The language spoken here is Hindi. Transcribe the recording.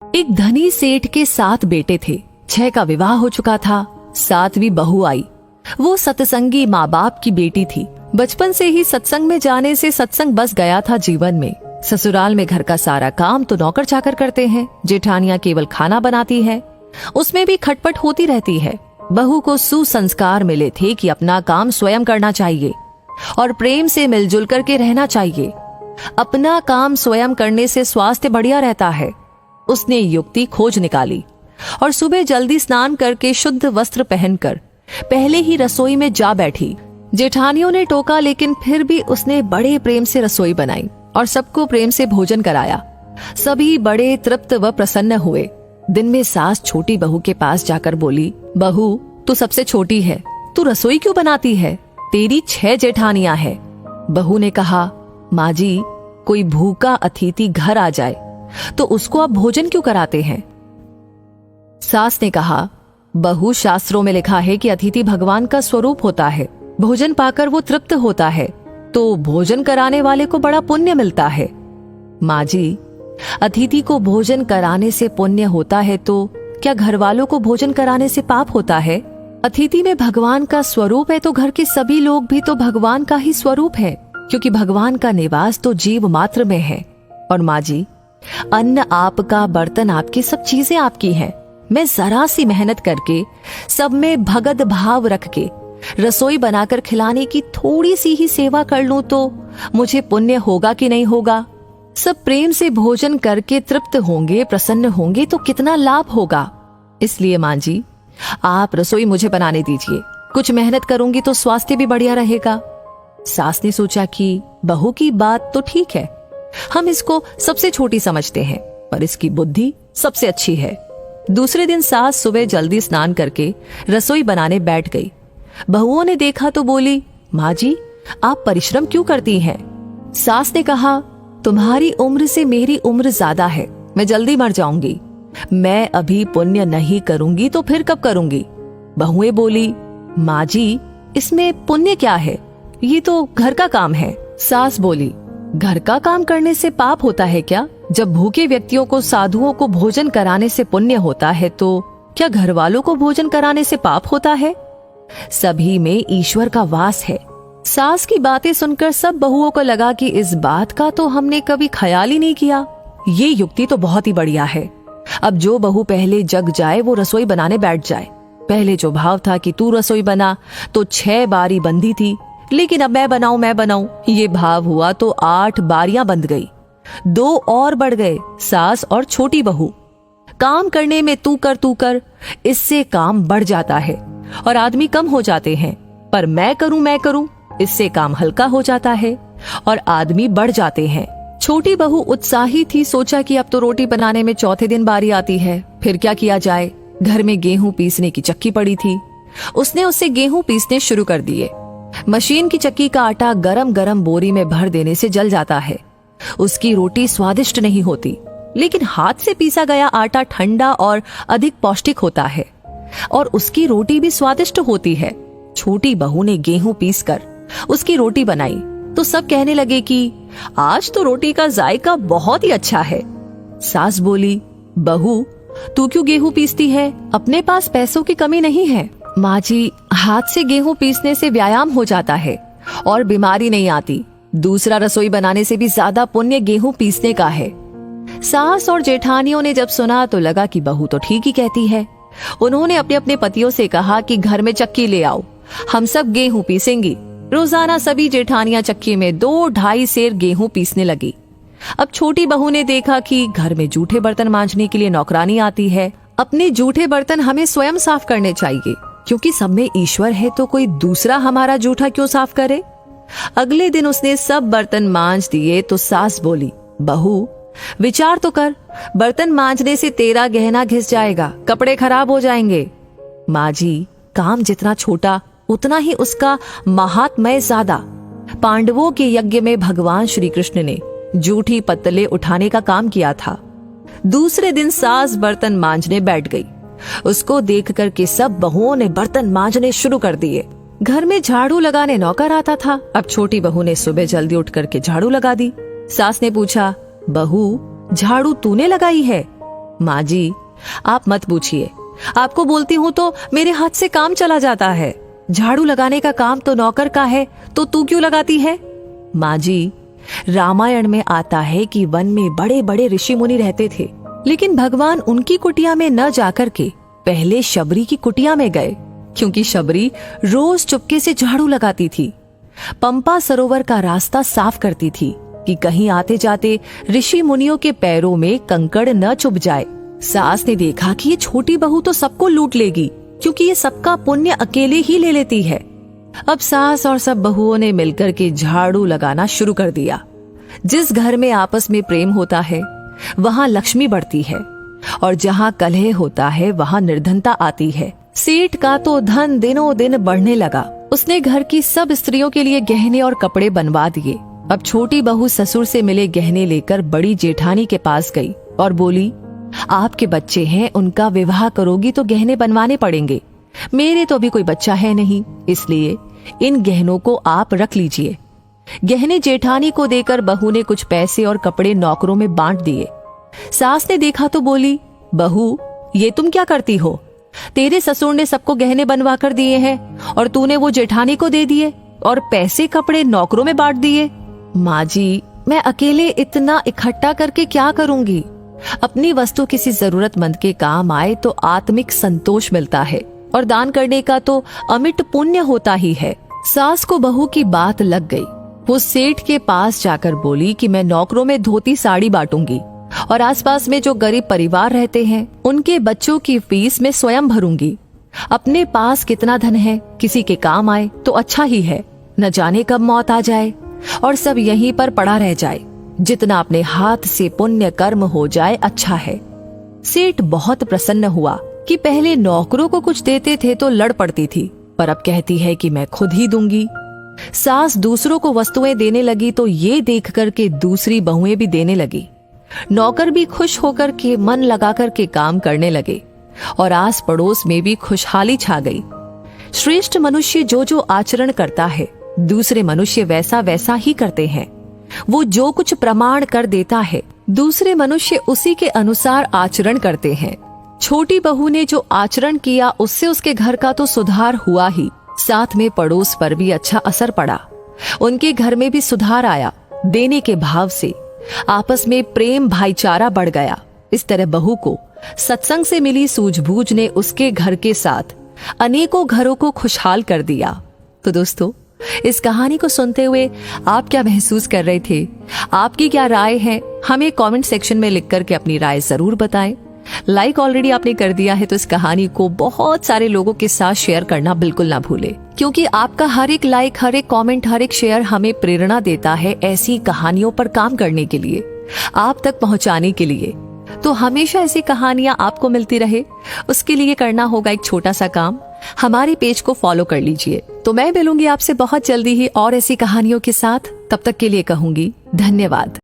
एक धनी सेठ के 7 बेटे थे। 6 का विवाह हो चुका था। 7वीं बहू आई। वो सत्संगी माँ बाप की बेटी थी। बचपन से ही सत्संग में जाने से सत्संग बस गया था जीवन में। ससुराल में घर का सारा काम तो नौकर चाकर करते हैं। जेठानियां केवल खाना बनाती है, उसमें भी खटपट होती रहती है। बहू को सुसंस्कार मिले थे कि अपना काम स्वयं करना चाहिए और प्रेम से मिलजुल करके रहना चाहिए। अपना काम स्वयं करने से स्वास्थ्य बढ़िया रहता है। उसने युक्ति खोज निकाली और सुबह जल्दी स्नान करके शुद्ध वस्त्र पहनकर पहले ही रसोई में जा बैठी। जेठानियों ने टोका, लेकिन फिर भी उसने बड़े प्रेम से रसोई बनाई और सबको प्रेम से भोजन कराया। सभी बड़े तृप्त व प्रसन्न हुए। दिन में सास छोटी बहू के पास जाकर बोली, बहू तू सबसे छोटी है, तू रसोई क्यों बनाती है? तेरी 6 जेठानियां हैं। बहू ने कहा, माँ जी, कोई भूखा अतिथि घर आ जाए तो उसको आप भोजन क्यों कराते हैं? सास ने कहा, बहू, शास्त्रों में लिखा है कि अतिथि भगवान का स्वरूप होता है। भोजन पाकर वो तृप्त होता है तो भोजन कराने वाले को बड़ा पुण्य मिलता है। माँ जी, अतिथि को भोजन कराने से पुण्य होता है तो क्या घर वालों को भोजन कराने से पाप होता है? अतिथि में भगवान का स्वरूप है तो घर के सभी लोग भी तो भगवान का ही स्वरूप है, क्योंकि भगवान का निवास तो जीव मात्र में है। और माँ जी, अन्न आपका, बर्तन आपके, सब चीजें आपकी हैं। मैं जरा सी मेहनत करके सब में भगत भाव रख के रसोई बनाकर खिलाने की थोड़ी सी ही सेवा कर लूं तो मुझे पुण्य होगा कि नहीं होगा? सब प्रेम से भोजन करके तृप्त होंगे, प्रसन्न होंगे तो कितना लाभ होगा। इसलिए माँ जी, आप रसोई मुझे बनाने दीजिए। कुछ मेहनत करूंगी तो स्वास्थ्य भी बढ़िया रहेगा। सास ने सोचा कि बहू की बात तो ठीक है, हम इसको सबसे छोटी समझते हैं, पर इसकी बुद्धि सबसे अच्छी है। दूसरे दिन सास सुबह जल्दी स्नान करके रसोई बनाने बैठ गई। बहुओं ने देखा तो बोली, माँ जी, आप परिश्रम क्यों करती हैं? सास ने कहा, तुम्हारी उम्र से मेरी उम्र ज्यादा है, मैं जल्दी मर जाऊंगी। मैं अभी पुण्य नहीं करूंगी तो फिर कब करूंगी? बहुएं बोली, माँ जी, इसमें पुण्य क्या है? ये तो घर का काम है। सास बोली, घर का काम करने से पाप होता है क्या? जब भूखे व्यक्तियों को, साधुओं को भोजन कराने से पुण्य होता है तो क्या घर वालों को भोजन कराने से पाप होता है? सभी में ईश्वर का वास है। सास की बातें सुनकर सब बहुओं को लगा कि इस बात का तो हमने कभी ख्याल ही नहीं किया। ये युक्ति तो बहुत ही बढ़िया है। अब जो बहू पहले जग जाए वो रसोई बनाने बैठ जाए। पहले जो भाव था कि तू रसोई बना तो 6 बारी बंधी थी, लेकिन अब मैं बनाऊं, ये भाव हुआ तो 8 बारियां बंध गई। 2 और बढ़ गए, सास और छोटी बहू। काम करने में तू कर, इससे काम बढ़ जाता है और आदमी कम हो जाते हैं। पर मैं करूं, इससे काम हल्का हो जाता है और आदमी बढ़ जाते हैं। छोटी बहू उत्साही थी। सोचा कि अब तो रोटी बनाने में चौथे दिन बारी आती है, फिर क्या किया जाए। घर में गेहूं पीसने की चक्की पड़ी थी। उसने उससे गेहूं पीसने शुरू कर दिए। मशीन की चक्की का आटा गरम गरम बोरी में भर देने से जल जाता है। उसकी रोटी स्वादिष्ट नहीं होती, लेकिन हाथ से पीसा गया आटा ठंडा और अधिक पौष्टिक होता है और उसकी रोटी भी स्वादिष्ट होती है। छोटी बहू ने गेहूं पीसकर उसकी रोटी बनाई तो सब कहने लगे कि आज तो रोटी का जायका बहुत ही अच्छा है। सास बोली, बहू, तू क्यों गेहूं पीसती है? अपने पास पैसों की कमी नहीं है। माँ जी, हाथ से गेहूं पीसने से व्यायाम हो जाता है और बीमारी नहीं आती। दूसरा रसोई बनाने से भी ज्यादा पुण्य गेहूं पीसने का है। सास और जेठानियों ने जब सुना तो लगा कि बहू तो ठीक ही कहती है। उन्होंने अपने अपने पतियों से कहा कि घर में चक्की ले आओ, हम सब गेहूं पीसेंगी। रोजाना सभी जेठानियां चक्की में 2-2.5 सेर गेहूं पीसने लगी। अब छोटी बहू ने देखा कि घर में जूठे बर्तन मांजने के लिए नौकरानी आती है। अपने जूठे बर्तन हमें स्वयं साफ करने चाहिए, क्योंकि सब में ईश्वर है तो कोई दूसरा हमारा जूठा क्यों साफ करे। अगले दिन उसने सब बर्तन मांज दिए तो सास बोली, बहू, विचार तो कर, बर्तन मांजने से तेरा गहना घिस जाएगा, कपड़े खराब हो जाएंगे। माँ जी, काम जितना छोटा उतना ही उसका महात्म्य ज्यादा। पांडवों के यज्ञ में भगवान श्री कृष्ण ने जूठी पत्तले उठाने का काम किया था। दूसरे दिन सास बर्तन मांजने बैठ गई। उसको देख कर के सब बहुओं ने बर्तन मांजने शुरू कर दिए। घर में झाड़ू लगाने नौकर आता था। अब छोटी बहू ने सुबह जल्दी उठ करके झाड़ू लगा दी। सास ने पूछा, बहू, झाड़ू तूने लगाई है? माँ जी, आप मत पूछिए, आपको बोलती हूँ तो मेरे हाथ से काम चला जाता है। झाड़ू लगाने का काम तो नौकर का है, तो तू क्यों लगाती है? माँ जी, रामायण में आता है कि वन में बड़े बड़े ऋषि मुनि रहते थे, लेकिन भगवान उनकी कुटिया में न जाकर के पहले शबरी की कुटिया में गए, क्योंकि शबरी रोज चुपके से झाड़ू लगाती थी, पंपा सरोवर का रास्ता साफ करती थी कि कहीं आते जाते ऋषि मुनियों के पैरों में कंकड़ न चुभ जाए। सास ने देखा कि ये छोटी बहू तो सबको लूट लेगी, क्योंकि ये सबका पुण्य अकेले ही ले लेती है। अब सास और सब बहुओं ने मिलकर के झाड़ू लगाना शुरू कर दिया। जिस घर में आपस में प्रेम होता है वहाँ लक्ष्मी बढ़ती है, और जहाँ कलह होता है वहाँ निर्धनता आती है। सेठ का तो धन दिनों दिन बढ़ने लगा। उसने घर की सब स्त्रियों के लिए गहने और कपड़े बनवा दिए। अब छोटी बहू ससुर से मिले गहने लेकर बड़ी जेठानी के पास गई और बोली, आपके बच्चे हैं, उनका विवाह करोगी तो गहने बनवाने पड़ेंगे। मेरे तो अभी कोई बच्चा है नहीं, इसलिए इन गहनों को आप रख लीजिए। गहने जेठानी को देकर बहू ने कुछ पैसे और कपड़े नौकरों में बांट दिए। सास ने देखा तो बोली, बहू, ये तुम क्या करती हो? तेरे ससुर ने सबको गहने बनवा कर दिए हैं और तूने वो जेठानी को दे दिए और पैसे कपड़े नौकरों में बांट दिए। माँ जी, मैं अकेले इतना इकट्ठा करके क्या करूंगी? अपनी वस्तु किसी जरूरतमंद के काम आए तो आत्मिक संतोष मिलता है, और दान करने का तो अमिट पुण्य होता ही है। सास को बहू की बात लग गई। वो सेठ के पास जाकर बोली कि मैं नौकरों में धोती साड़ी बांटूंगी और आसपास में जो गरीब परिवार रहते हैं उनके बच्चों की फीस में स्वयं भरूंगी। अपने पास कितना धन है, किसी के काम आए तो अच्छा ही है, न जाने कब मौत आ जाए और सब यहीं पर पड़ा रह जाए। जितना अपने हाथ से पुण्य कर्म हो जाए अच्छा है। सेठ बहुत प्रसन्न हुआ कि पहले नौकरों को कुछ देते थे तो लड़ पड़ती थी, पर अब कहती है कि मैं खुद ही दूंगी। सास दूसरों को वस्तुएं देने लगी तो ये देख कर के दूसरी बहुएं भी देने लगी। नौकर भी खुश होकर के मन लगा कर के काम करने लगे और आस पड़ोस में भी खुशहाली छा गई। श्रेष्ठ मनुष्य जो जो आचरण करता है दूसरे मनुष्य वैसा वैसा ही करते हैं। वो जो कुछ प्रमाण कर देता है दूसरे मनुष्य उसी के अनुसार आचरण करते हैं। छोटी बहू ने जो आचरण किया उससे उसके घर का तो सुधार हुआ ही, साथ में पड़ोस पर भी अच्छा असर पड़ा। उनके घर में भी सुधार आया। देने के भाव से आपस में प्रेम भाईचारा बढ़ गया। इस तरह बहू को सत्संग से मिली सूझबूझ ने उसके घर के साथ अनेकों घरों को खुशहाल कर दिया। तो दोस्तों, इस कहानी को सुनते हुए आप क्या महसूस कर रहे थे? आपकी क्या राय है? हमें कमेंट सेक्शन में लिख करके अपनी राय जरूर बताएं। लाइक ऑलरेडी आपने कर दिया है तो इस कहानी को बहुत सारे लोगों के साथ शेयर करना बिल्कुल ना भूले, क्योंकि आपका हर एक लाइक, हर एक कमेंट, हर एक शेयर हमें प्रेरणा देता है ऐसी कहानियों पर काम करने के लिए, आप तक पहुंचाने के लिए। तो हमेशा ऐसी कहानियां आपको मिलती रहे, उसके लिए करना होगा एक छोटा सा काम, हमारे पेज को फॉलो कर लीजिए। तो मैं मिलूंगी आपसे बहुत जल्दी ही और ऐसी कहानियों के साथ। तब तक के लिए कहूंगी धन्यवाद।